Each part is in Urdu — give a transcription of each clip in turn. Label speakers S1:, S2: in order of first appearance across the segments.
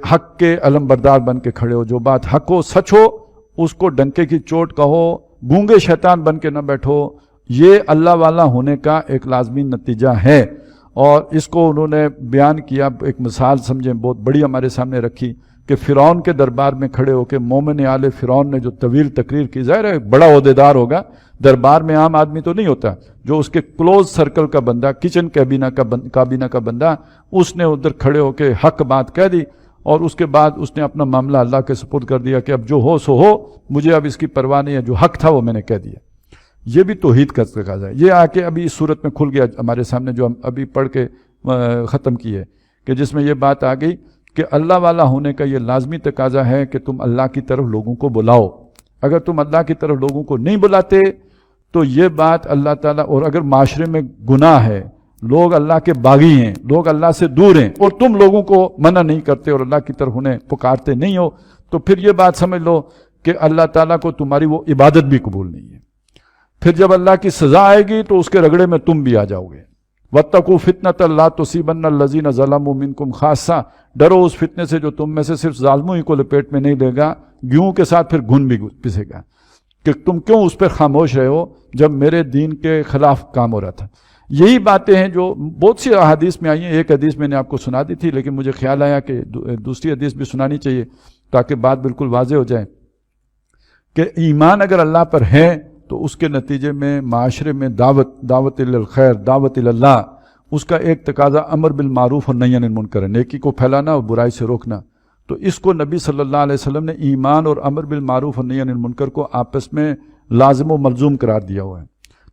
S1: حق کے علم بردار بن کے کھڑے ہو، جو بات حق ہو سچ ہو اس کو ڈنکے کی چوٹ کہو، گونگے شیطان بن کے نہ بیٹھو، یہ اللہ والا ہونے کا ایک لازمی نتیجہ ہے۔ اور اس کو انہوں نے بیان کیا، ایک مثال سمجھیں بہت بڑی ہمارے سامنے رکھی کہ فرعون کے دربار میں کھڑے ہو کے مومن آل فرعون نے جو طویل تقریر کی، ظاہر ہے بڑا عہدیدار ہوگا، دربار میں عام آدمی تو نہیں ہوتا، جو اس کے کلوز سرکل کا بندہ، کچن کابینہ کا بندہ، اس نے ادھر کھڑے ہو کے حق بات کہہ دی، اور اس کے بعد اس نے اپنا معاملہ اللہ کے سپرد کر دیا کہ اب جو ہو سو ہو، مجھے اب اس کی پرواہ نہیں ہے، جو حق تھا وہ میں نے کہہ دیا۔ یہ بھی توحید کا تقاضا ہے۔ یہ آ کے ابھی اس صورت میں کھل گیا ہمارے سامنے، جو ہم ابھی پڑھ کے ختم کیے، کہ جس میں یہ بات آ گئی کہ اللہ والا ہونے کا یہ لازمی تقاضا ہے کہ تم اللہ کی طرف لوگوں کو بلاؤ۔ اگر تم اللہ کی طرف لوگوں کو نہیں بلاتے تو یہ بات اللہ تعالیٰ، اور اگر معاشرے میں گناہ ہے، لوگ اللہ کے باغی ہیں، لوگ اللہ سے دور ہیں، اور تم لوگوں کو منع نہیں کرتے اور اللہ کی طرف انہیں پکارتے نہیں ہو، تو پھر یہ بات سمجھ لو کہ اللہ تعالیٰ کو تمہاری وہ عبادت بھی قبول نہیں ہے۔ پھر جب اللہ کی سزا آئے گی تو اس کے رگڑے میں تم بھی آ جاؤ گے۔ وَاتَّقُوا فِتْنَةً لَا تُصِيبَنَّ الَّذِينَ ظَلَمُوا مِنْكُمْ خَاصَّةً، ڈرو اس فتنے سے جو تم میں سے صرف ظالموں ہی کو لپیٹ میں نہیں لے گا، گیہوں کے ساتھ پھر گھن بھی پسے گا، کہ تم کیوں اس پر خاموش رہے ہو جب میرے دین کے خلاف کام ہو رہا تھا۔ یہی باتیں ہیں جو بہت سی احادیث میں آئی ہیں۔ ایک حدیث میں نے آپ کو سنا دی تھی، لیکن مجھے خیال آیا کہ دوسری حدیث بھی سنانی چاہیے تاکہ بات بالکل واضح ہو جائے کہ ایمان اگر اللہ پر ہے تو اس کے نتیجے میں معاشرے میں دعوت الخیر، دعوت اللہ، اس کا ایک تقاضا امر بالمعروف اور نہی عن المنکر، نیکی کو پھیلانا اور برائی سے روکنا۔ تو اس کو نبی صلی اللہ علیہ وسلم نے ایمان اور امر بالمعروف اور نہی عن المنکر کو آپس میں لازم و ملزوم قرار دیا ہوا ہے،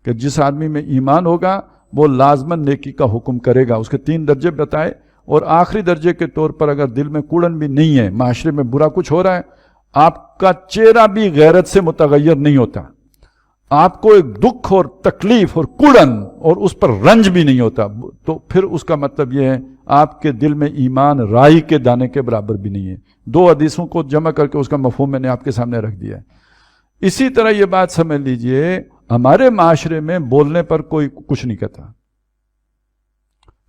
S1: کہ جس آدمی میں ایمان ہوگا وہ لازماً نیکی کا حکم کرے گا۔ اس کے 3 درجے بتائے، اور آخری درجے کے طور پر اگر دل میں کوڑن بھی نہیں ہے، معاشرے میں برا کچھ ہو رہا ہے، آپ کا چہرہ بھی غیرت سے متغیر نہیں ہوتا، آپ کو ایک دکھ اور تکلیف اور کوڑن اور اس پر رنج بھی نہیں ہوتا، تو پھر اس کا مطلب یہ ہے آپ کے دل میں ایمان رائی کے دانے کے برابر بھی نہیں ہے۔ 2 حدیثوں کو جمع کر کے اس کا مفہوم میں نے آپ کے سامنے رکھ دیا ہے۔ اسی طرح یہ بات سمجھ لیجئے، ہمارے معاشرے میں بولنے پر کوئی کچھ نہیں کہتا۔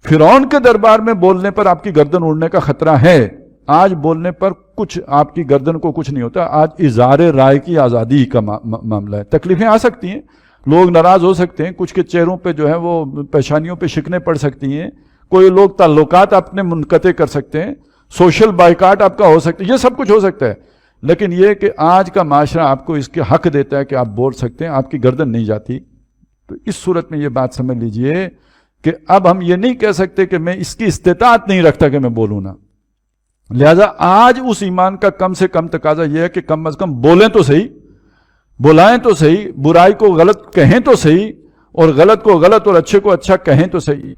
S1: فرعون کے دربار میں بولنے پر آپ کی گردن اڑنے کا خطرہ ہے، آج بولنے پر کچھ آپ کی گردن کو کچھ نہیں ہوتا۔ آج اظہار رائے کی آزادی کا معاملہ ہے۔ تکلیفیں آ سکتی ہیں، لوگ ناراض ہو سکتے ہیں، کچھ کے چہروں پہ جو ہے وہ پیشانیوں پہ شکنیں پڑ سکتی ہیں، کوئی لوگ تعلقات اپنے منقطع کر سکتے ہیں، سوشل بائیکاٹ آپ کا ہو سکتا ہے، یہ سب کچھ ہو سکتا ہے، لیکن یہ کہ آج کا معاشرہ آپ کو اس کے حق دیتا ہے کہ آپ بول سکتے ہیں، آپ کی گردن نہیں جاتی۔ تو اس صورت میں یہ بات سمجھ لیجئے کہ اب ہم یہ نہیں کہہ سکتے کہ میں اس کی استطاعت نہیں رکھتا کہ میں بولوں نا، لہذا آج اس ایمان کا کم سے کم تقاضا یہ ہے کہ کم از کم بولیں تو صحیح، بلائیں تو صحیح، برائی کو غلط کہیں تو صحیح، اور غلط کو غلط اور اچھے کو اچھا کہیں تو صحیح۔